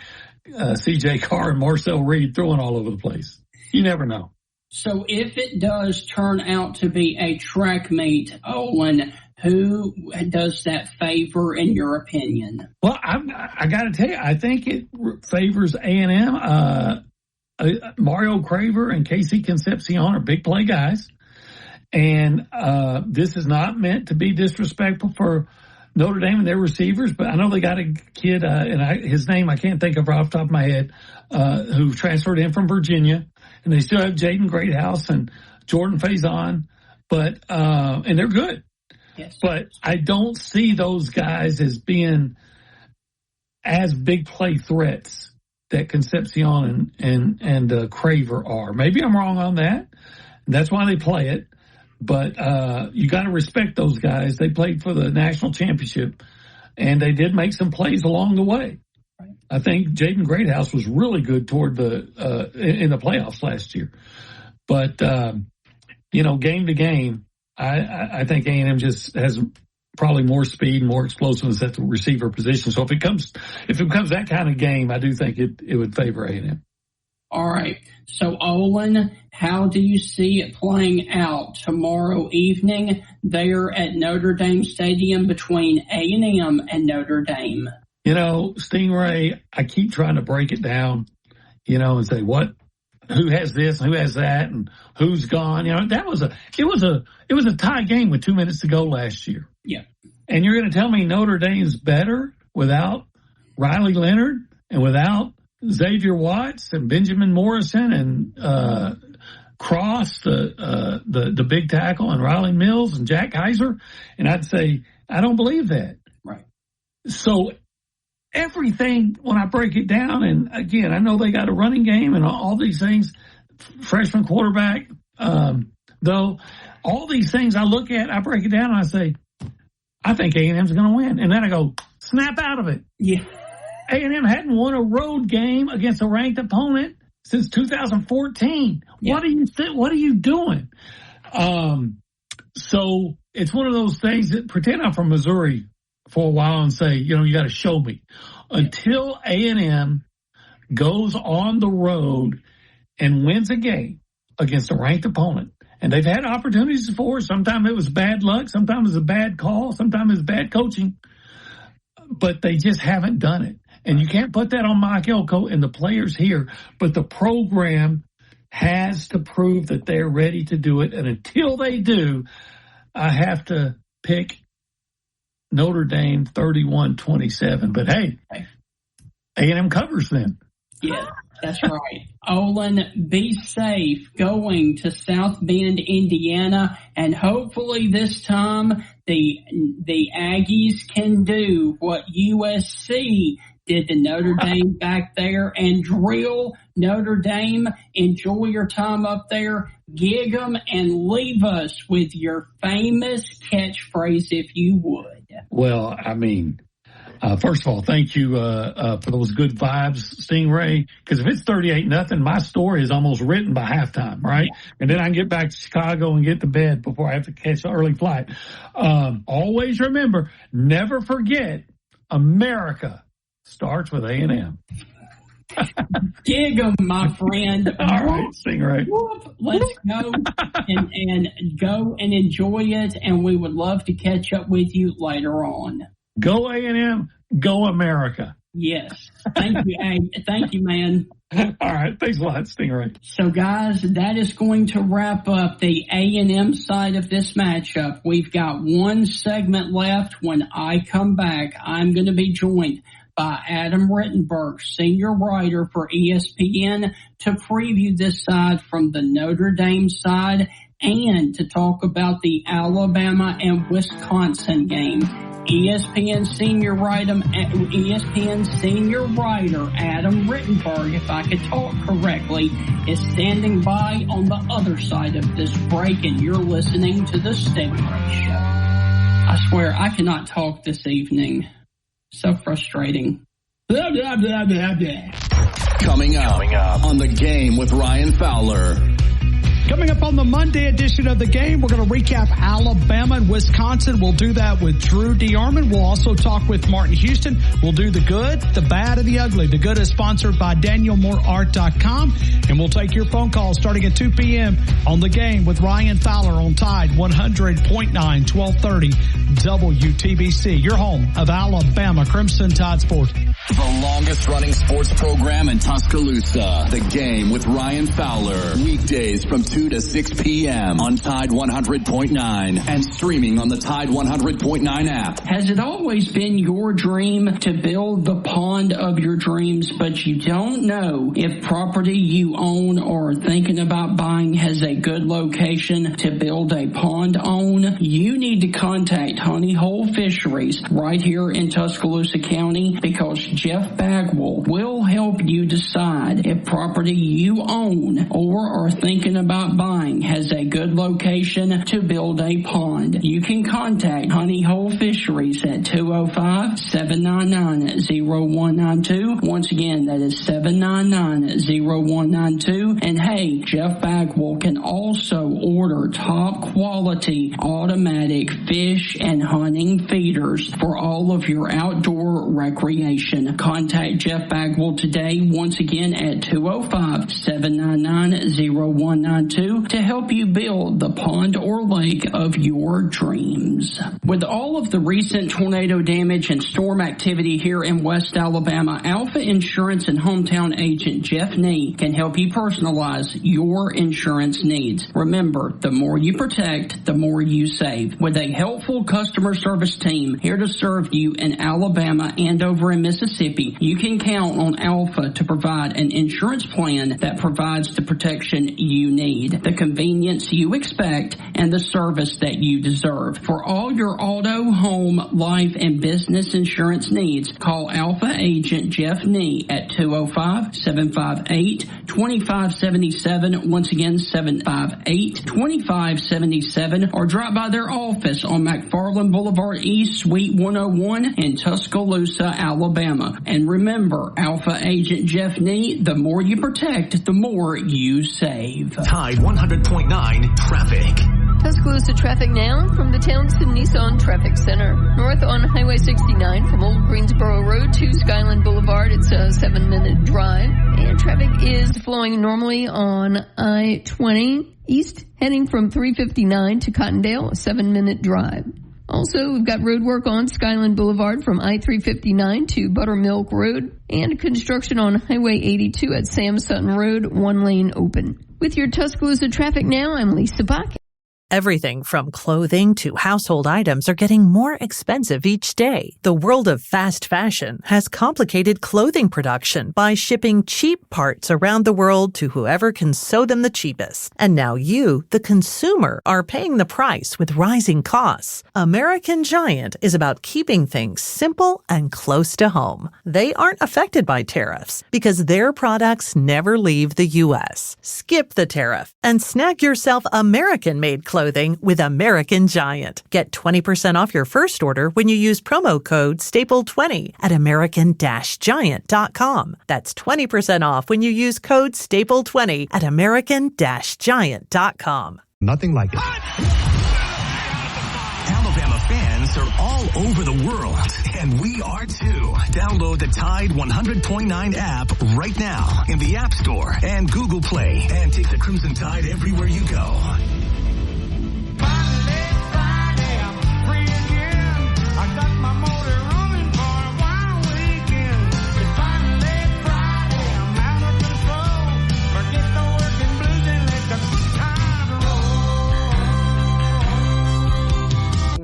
C.J. Carr and Marcel Reed throwing all over the place. You never know. So if it does turn out to be a track meet, Olin, who does that favor in your opinion? Well, I got to tell you, I think it favors A&M. Mario Craver and Casey Concepcion are big play guys. And this is not meant to be disrespectful for Notre Dame and their receivers, but I know they got a kid, his name I can't think of right off the top of my head, who transferred in from Virginia. And they still have Jaden Greathouse and Jordan Faison, but and they're good. Yes. But I don't see those guys as being as big play threats that Concepcion and Craver are. Maybe I'm wrong on that. That's why they play it. But you got to respect those guys. They played for the national championship, and they did make some plays along the way. Right. I think Jaden Greathouse was really good toward in the playoffs last year. But you know, game to game, I think A&M just has probably more speed, more explosiveness at the receiver position. So if it becomes that kind of game, I do think it would favor A&M. All right. So, Olin, how do you see it playing out tomorrow evening there at Notre Dame Stadium between A&M and Notre Dame? You know, Stingray, I keep trying to break it down, you know, and say who has this, who has that, and who's gone. You know, it was a tie game with 2 minutes to go last year. Yeah. And you're going to tell me Notre Dame's better without Riley Leonard and without Xavier Watts and Benjamin Morrison and Cross, the big tackle, and Riley Mills and Jack Kaiser, and I'd say, I don't believe that. Right. So everything, when I break it down, and again, I know they got a running game and all these things, freshman quarterback, though, all these things I look at, I break it down, and I say, I think A&M's going to win. And then I go, snap out of it. Yeah. A&M hadn't won a road game against a ranked opponent since 2014. Yeah. What are you doing? So it's one of those things that pretend I'm from Missouri for a while and say, you got to show me. Until A&M goes on the road and wins a game against a ranked opponent, and they've had opportunities before. Sometimes it was bad luck. Sometimes it was a bad call. Sometimes it's bad coaching. But they just haven't done it. And you can't put that on Mike Elko and the players here. But the program has to prove that they're ready to do it. And until they do, I have to pick Notre Dame 31-27. But, hey, A&M covers then. Yeah, that's right. Olin, be safe going to South Bend, Indiana, and hopefully this time the Aggies can do what USC did to Notre Dame back there and drill Notre Dame. Enjoy your time up there. Gig 'em and leave us with your famous catchphrase, if you would. Well, I mean, first of all, thank you for those good vibes, Stingray. Because if it's 38-0, my story is almost written by halftime, right? And then I can get back to Chicago and get to bed before I have to catch an early flight. Always remember, never forget, America starts with A&M. Gig 'em, my friend. All right, Stingray. Let's go and go and enjoy it. And we would love to catch up with you later on. Go A&M, go America. Yes. Thank you, thank you, man. All right. Thanks a lot, Stingray. So, guys, that is going to wrap up the A&M side of this matchup. We've got one segment left. When I come back, I'm going to be joined by Adam Rittenberg, senior writer for ESPN, to preview this side from the Notre Dame side and to talk about the Alabama and Wisconsin game. ESPN senior writer Adam Rittenberg, if I could talk correctly, is standing by on the other side of this break, and you're listening to the Stingray Show. I swear I cannot talk this evening. So frustrating. Blah, blah, blah, blah, blah. Coming up on The Game with Ryan Fowler. Coming up on the Monday edition of The Game, we're going to recap Alabama and Wisconsin. We'll do that with Drew DeArmond. We'll also talk with Martin Houston. We'll do the good, the bad, and the ugly. The good is sponsored by DanielMooreArt.com. And we'll take your phone calls starting at 2 p.m. on The Game with Ryan Fowler on Tide 100.9, 1230 WTBC. Your home of Alabama Crimson Tide Sports. The longest running sports program in Tuscaloosa. The Game with Ryan Fowler. Weekdays from 2 to 6 p.m. on Tide 100.9 and streaming on the Tide 100.9 app. Has it always been your dream to build the pond of your dreams, but you don't know if property you own or are thinking about buying has a good location to build a pond on? You need to contact Honey Hole Fisheries right here in Tuscaloosa County, because Jeff Bagwell will help you decide if property you own or are thinking about buying has a good location to build a pond. You can contact Honey Hole Fisheries at 205-799-0192. Once again, that is 799-0192. And hey, Jeff Bagwell can also order top quality automatic fish and hunting feeders for all of your outdoor recreation. Contact Jeff Bagwell today, once again, at 205-799-0192. into to help you build the pond or lake of your dreams. With all of the recent tornado damage and storm activity here in West Alabama, Alpha Insurance and hometown agent Jeff Nee can help you personalize your insurance needs. Remember, the more you protect, the more you save. With a helpful customer service team here to serve you in Alabama and over in Mississippi, you can count on Alpha to provide an insurance plan that provides the protection you need, the convenience you expect, and the service that you deserve. For all your auto, home, life, and business insurance needs, call Alpha agent Jeff Nee at 205-758-2577. Once again, 758-2577, or drop by their office on McFarland Boulevard East, Suite 101 in Tuscaloosa, Alabama. And remember, Alpha agent Jeff Nee, the more you protect, the more you save. Tide 100.9 traffic. Tuscaloosa traffic now from the Townsend Nissan Traffic Center. North on Highway 69 from Old Greensboro Road to Skyland Boulevard. It's a 7-minute drive. And traffic is flowing normally on I-20 east, heading from 359 to Cottondale, a 7-minute drive. Also, we've got road work on Skyland Boulevard from I-359 to Buttermilk Road, and construction on Highway 82 at Sam Sutton Road, 1 lane open. With your Tuscaloosa traffic now, I'm Lisa Buck. Everything from clothing to household items are getting more expensive each day. The world of fast fashion has complicated clothing production by shipping cheap parts around the world to whoever can sew them the cheapest. And now you, the consumer, are paying the price with rising costs. American Giant is about keeping things simple and close to home. They aren't affected by tariffs because their products never leave the U.S. Skip the tariff and snag yourself American-made clothing with American Giant. Get 20% off your first order when you use promo code STAPLE20 at American-Giant.com. That's 20% off when you use code STAPLE20 at American-Giant.com. Nothing like it. Alabama fans are all over the world, and we are too. Download the Tide 100.9 app right now in the App Store and Google Play, and take the Crimson Tide everywhere you go.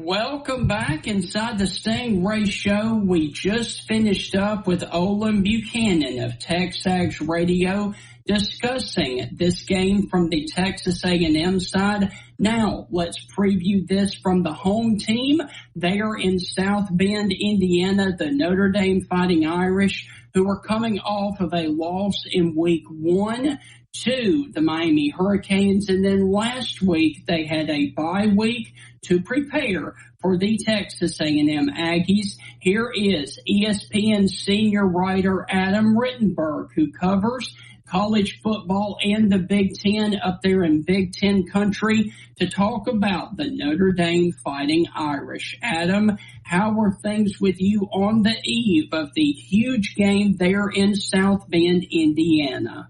Welcome back inside the Stingray Show. We just finished up with Olin Buchanan of TexAgs Radio discussing this game from the Texas A&M side. Now, let's preview this from the home team. They are in South Bend, Indiana, the Notre Dame Fighting Irish, who are coming off of a loss in week 1 to the Miami Hurricanes. And then last week, they had a bye week to prepare for the Texas A&M Aggies. Here is ESPN senior writer Adam Rittenberg, who covers college football and the Big Ten up there in Big Ten country, to talk about the Notre Dame Fighting Irish. Adam, how are things with you on the eve of the huge game there in South Bend, Indiana?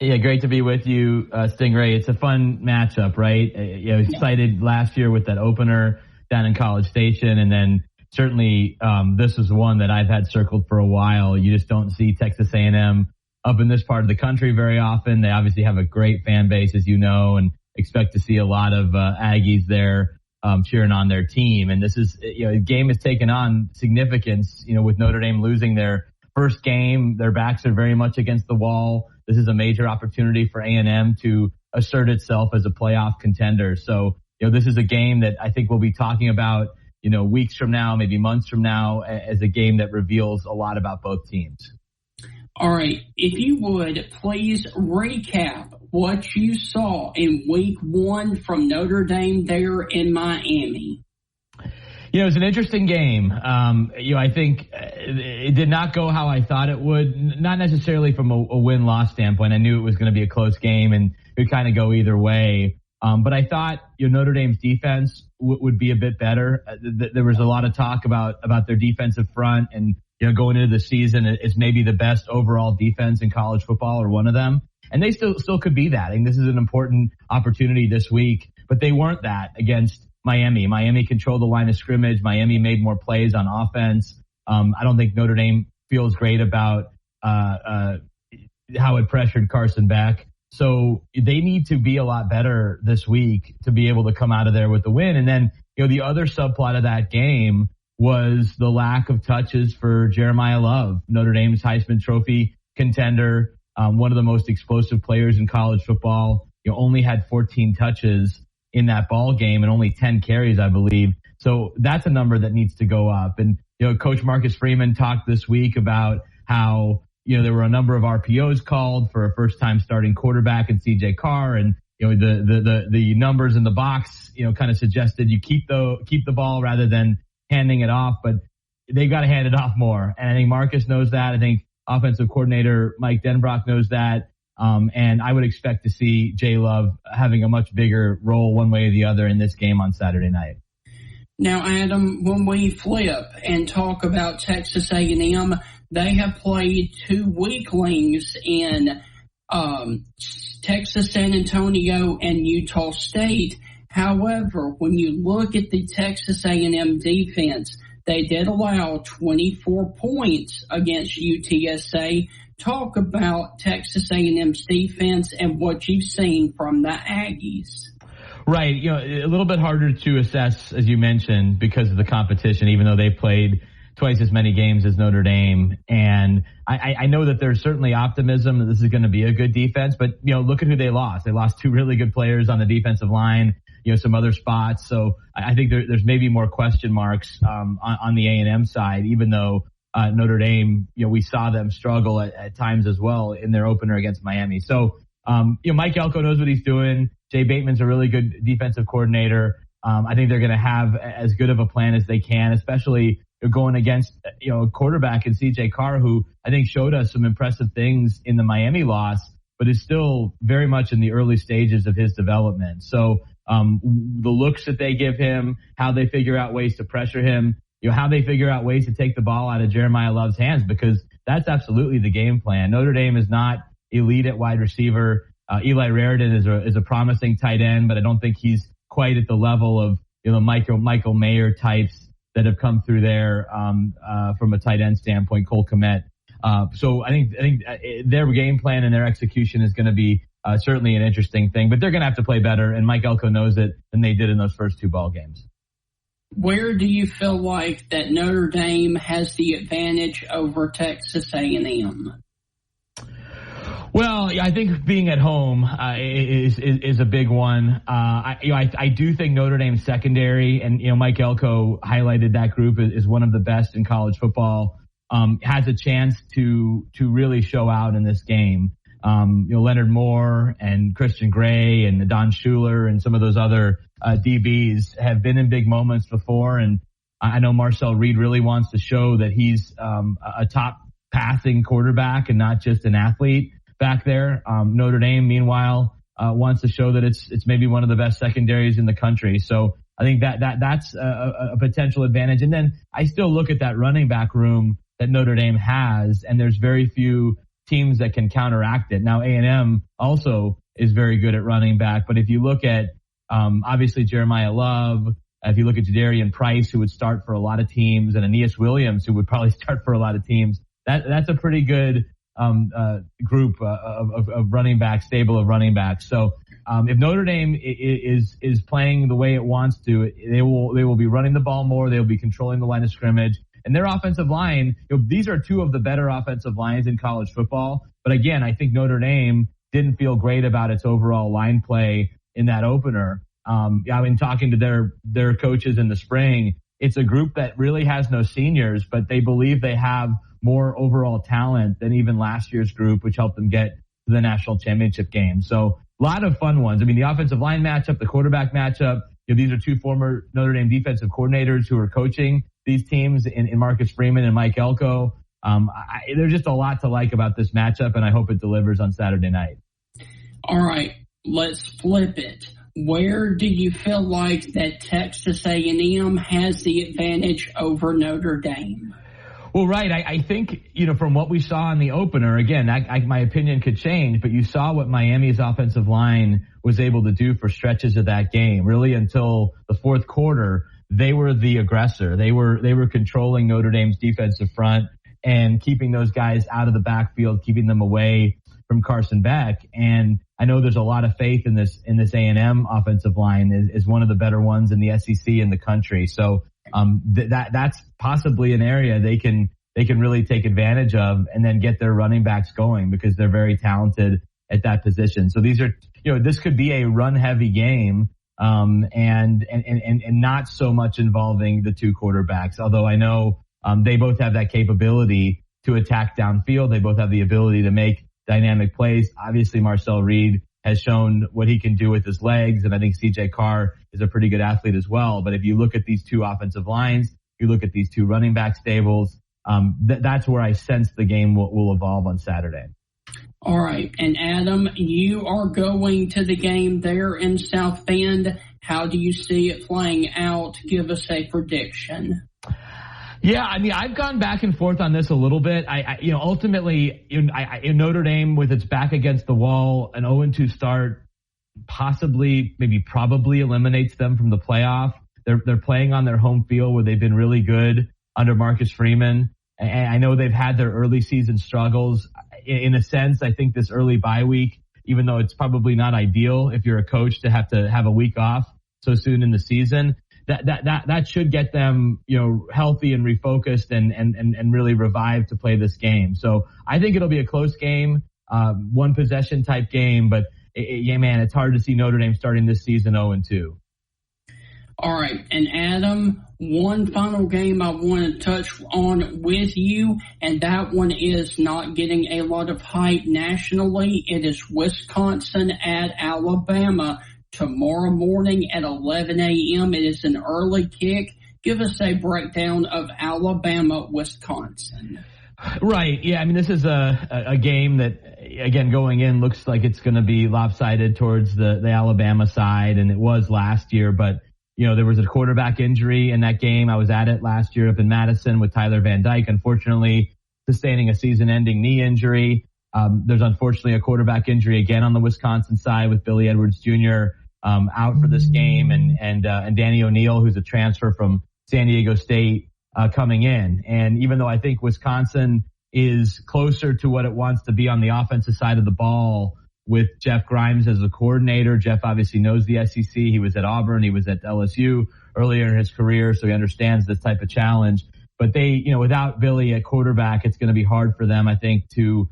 Yeah, great to be with you, Stingray. It's a fun matchup, right? Excited last year with that opener down in College Station, and then certainly this is one that I've had circled for a while. You just don't see Texas A&M up in this part of the country very often. They obviously have a great fan base, as you know, and expect to see a lot of Aggies there cheering on their team. And this is, the game has taken on significance, with Notre Dame losing their first game. Their backs are very much against the wall. This is a major opportunity for A&M to assert itself as a playoff contender. So, this is a game that I think we'll be talking about, weeks from now, maybe months from now, as a game that reveals a lot about both teams. All right. If you would, please recap what you saw in week 1 from Notre Dame there in Miami. It was an interesting game. I think it did not go how I thought it would, not necessarily from a win-loss standpoint. I knew it was going to be a close game and it would kind of go either way. But I thought Notre Dame's defense would be a bit better. There was a lot of talk about their defensive front, and going into the season, it's maybe the best overall defense in college football, or one of them. And they still could be that. And this is an important opportunity this week, but they weren't that against Miami. Miami controlled the line of scrimmage. Miami made more plays on offense. I don't think Notre Dame feels great about how it pressured Carson Beck. So they need to be a lot better this week to be able to come out of there with the win. And then, the other subplot of that game was the lack of touches for Jeremiah Love, Notre Dame's Heisman Trophy contender, one of the most explosive players in college football. Only had 14 touches in that ball game and only 10 carries, I believe. So that's a number that needs to go up. And, Coach Marcus Freeman talked this week about how, there were a number of RPOs called for a first-time starting quarterback in C.J. Carr, and the numbers in the box, kind of suggested you keep the ball rather than handing it off, but they've got to hand it off more. And I think Marcus knows that. I think offensive coordinator Mike Denbrock knows that. And I would expect to see Jay Love having a much bigger role one way or the other in this game on Saturday night. Now, Adam, when we flip and talk about Texas A&M, they have played two weaklings in Texas San Antonio and Utah State. However, when you look at the Texas A&M defense, they did allow 24 points against UTSA. Talk about Texas A&M's defense and what you've seen from the Aggies. Right. A little bit harder to assess, as you mentioned, because of the competition, even though they played twice as many games as Notre Dame. And I know that there's certainly optimism that this is going to be a good defense, but, look at who they lost. They lost two really good players on the defensive line, some other spots. So I think there's maybe more question marks on the A&M side, even though Notre Dame, we saw them struggle at times as well in their opener against Miami. So, Mike Elko knows what he's doing. Jay Bateman's a really good defensive coordinator. I think they're going to have as good of a plan as they can, especially going against, a quarterback in C.J. Carr, who I think showed us some impressive things in the Miami loss, but is still very much in the early stages of his development. So, the looks that they give him, how they figure out ways to pressure him, how they figure out ways to take the ball out of Jeremiah Love's hands, because that's absolutely the game plan. Notre Dame is not elite at wide receiver. Eli Raridan is a promising tight end, but I don't think he's quite at the level of, Michael Mayer types that have come through there, from a tight end standpoint, Cole Kmet. So I think their game plan and their execution is going to be certainly an interesting thing, but they're going to have to play better, and Mike Elko knows it than they did in those first two ball games. Where do you feel like that Notre Dame has the advantage over Texas A&M? Well, I think being at home is a big one. I do think Notre Dame's secondary, and Mike Elko highlighted that group is one of the best in college football. Has a chance to really show out in this game. Leonard Moore and Christian Gray and Don Schuler and some of those other DBs have been in big moments before, and I know Marcel Reed really wants to show that he's a top passing quarterback and not just an athlete back there. Notre Dame, meanwhile, wants to show that it's maybe one of the best secondaries in the country. So I think that's a potential advantage. And then I still look at that running back room that Notre Dame has, and there's very few teams that can counteract it. Now, A&M also is very good at running back, but if you look at obviously Jeremiah Love, if you look at Jadarian Price, who would start for a lot of teams, and Aeneas Williams, who would probably start for a lot of teams, that's a pretty good group of running backs, stable of running backs. So if Notre Dame is playing the way it wants to, they will be running the ball more. They will be controlling the line of scrimmage. And their offensive line, these are two of the better offensive lines in college football. But again, I think Notre Dame didn't feel great about its overall line play in that opener. In talking to their coaches in the spring, it's a group that really has no seniors, but they believe they have more overall talent than even last year's group, which helped them get to the national championship game. So a lot of fun ones. I mean, the offensive line matchup, the quarterback matchup, these are two former Notre Dame defensive coordinators who are coaching these teams in Marcus Freeman and Mike Elko. There's just a lot to like about this matchup, and I hope it delivers on Saturday night. All right, let's flip it. Where do you feel like that Texas A&M has the advantage over Notre Dame? Well, right. I think, from what we saw in the opener, again, my opinion could change, but you saw what Miami's offensive line was able to do for stretches of that game. Really, until the fourth quarter, they were the aggressor. They were controlling Notre Dame's defensive front and keeping those guys out of the backfield, keeping them away from Carson Beck. And I know there's a lot of faith in this A&M offensive line is one of the better ones in the SEC in the country. So that's possibly an area they can really take advantage of and then get their running backs going because they're very talented at that position. So these are, this could be a run heavy game, and not so much involving the two quarterbacks. Although I know, they both have that capability to attack downfield. They both have the ability to make dynamic plays. Obviously, Marcel Reed has shown what he can do with his legs, and I think CJ Carr is a pretty good athlete as well. But if you look at these two offensive lines, you look at these two running back stables, that's where I sense the game will evolve on Saturday. All right. And Adam, you are going to the game there in South Bend. How do you see it playing out? Give us a prediction. Yeah, I mean, I've gone back and forth on this a little bit. Ultimately, Notre Dame with its back against the wall, an 0-2 start, probably eliminates them from the playoff. They're playing on their home field where they've been really good under Marcus Freeman. And I know they've had their early season struggles. In a sense, I think this early bye week, even though it's probably not ideal if you're a coach to have a week off so soon in the season, that should get them, healthy and refocused and really revived to play this game. So I think it'll be a close game, one possession type game, but it's hard to see Notre Dame starting this season 0-2. All right. And Adam, one final game I want to touch on with you, and that one is not getting a lot of hype nationally. It is Wisconsin at Alabama tomorrow morning at 11 a.m. It is an early kick. Give us a breakdown of Alabama, Wisconsin. Right. Yeah. I mean, this is a game that, again, going in looks like it's going to be lopsided towards the Alabama side, and it was last year, but there was a quarterback injury in that game. I was at it last year up in Madison with Tyler Van Dyke, unfortunately sustaining a season-ending knee injury. There's unfortunately a quarterback injury again on the Wisconsin side with Billy Edwards Jr. Out for this game, and Danny O'Neal, who's a transfer from San Diego State, coming in. And even though I think Wisconsin is closer to what it wants to be on the offensive side of the ball with Jeff Grimes as a coordinator. Jeff obviously knows the SEC. He was at Auburn. He was at LSU earlier in his career, so he understands this type of challenge. But they, without Billy at quarterback, it's going to be hard for them, I think, to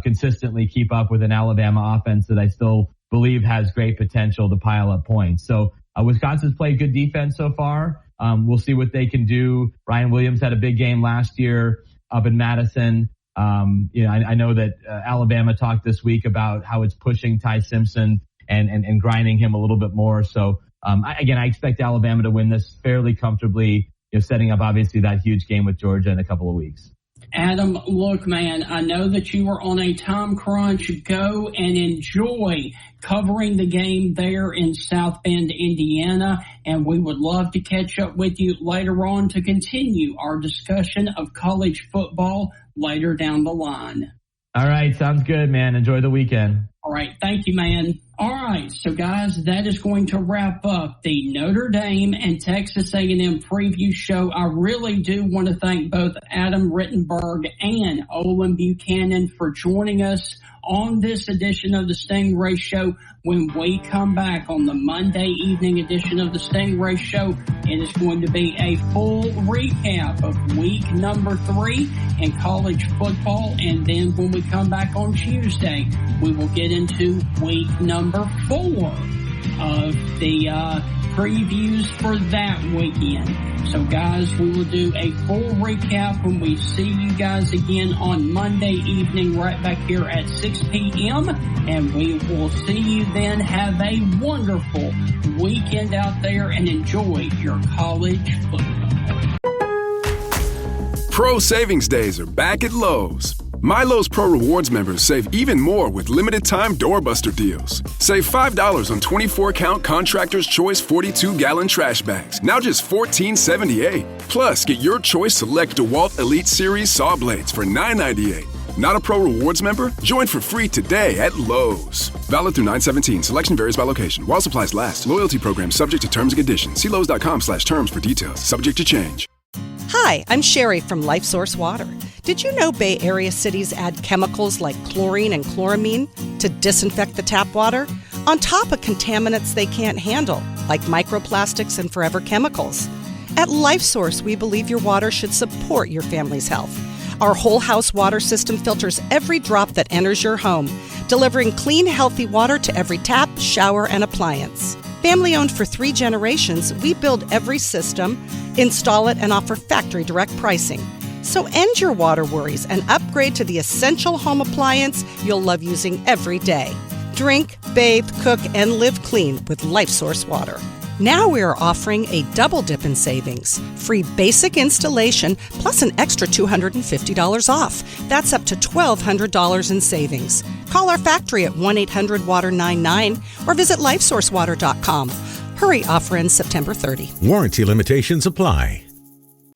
consistently keep up with an Alabama offense that I still believe has great potential to pile up points. So Wisconsin's played good defense so far. We'll see what they can do. Ryan Williams had a big game last year up in Madison. I know that Alabama talked this week about how it's pushing Ty Simpson and grinding him a little bit more. So, I expect Alabama to win this fairly comfortably, setting up obviously that huge game with Georgia in a couple of weeks. Adam, look, man, I know that you are on a time crunch. Go and enjoy covering the game there in South Bend, Indiana, and we would love to catch up with you later on to continue our discussion of college football later down the line. All right, sounds good, man. Enjoy the weekend. All right, thank you, man. All right, so guys, that is going to wrap up the Notre Dame and Texas A&M preview show. I really do want to thank both Adam Rittenberg and Olin Buchanan for joining us on this edition of the Stingray Show. When we come back on the Monday evening edition of the Stingray Show, it is going to be a full recap of week number 3 in college football. And then when we come back on Tuesday, we will get into week number 4 of the previews for that weekend. So guys, we will do a full recap when we see you guys again on Monday evening right back here at 6 p.m. And we will see you then. Have a wonderful weekend out there and enjoy your college football. Pro Savings Days are back at Lowe's. Milo's Pro Rewards members save even more with limited-time doorbuster deals. Save $5 on 24-count Contractor's Choice 42-gallon trash bags, now just $14.78. Plus, get your choice select DeWalt Elite Series saw blades for $9.98. Not a Pro Rewards member? Join for free today at Lowe's. Valid through 9/17. Selection varies by location. While supplies last. Loyalty program subject to terms and conditions. See Lowe's.com/terms for details. Subject to change. Hi, I'm Sherry from LifeSource Water. Did you know Bay Area cities add chemicals like chlorine and chloramine to disinfect the tap water, on top of contaminants they can't handle, like microplastics and forever chemicals? At LifeSource, we believe your water should support your family's health. Our whole house water system filters every drop that enters your home, delivering clean, healthy water to every tap, shower, and appliance. Family owned for 3 generations, we build every system, install it, and offer factory direct pricing. So end your water worries and upgrade to the essential home appliance you'll love using every day. Drink, bathe, cook, and live clean with LifeSource Water. Now we are offering a double dip in savings. Free basic installation plus an extra $250 off. That's up to $1,200 in savings. Call our factory at 1-800-WATER-99 or visit LifeSourceWater.com. Hurry, offer ends September 30. Warranty limitations apply.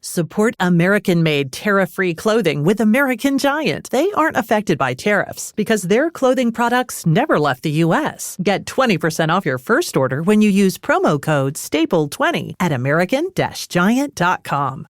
Support American-made tariff-free clothing with American Giant. They aren't affected by tariffs because their clothing products never left the U.S. Get 20% off your first order when you use promo code STAPLE20 at American-Giant.com.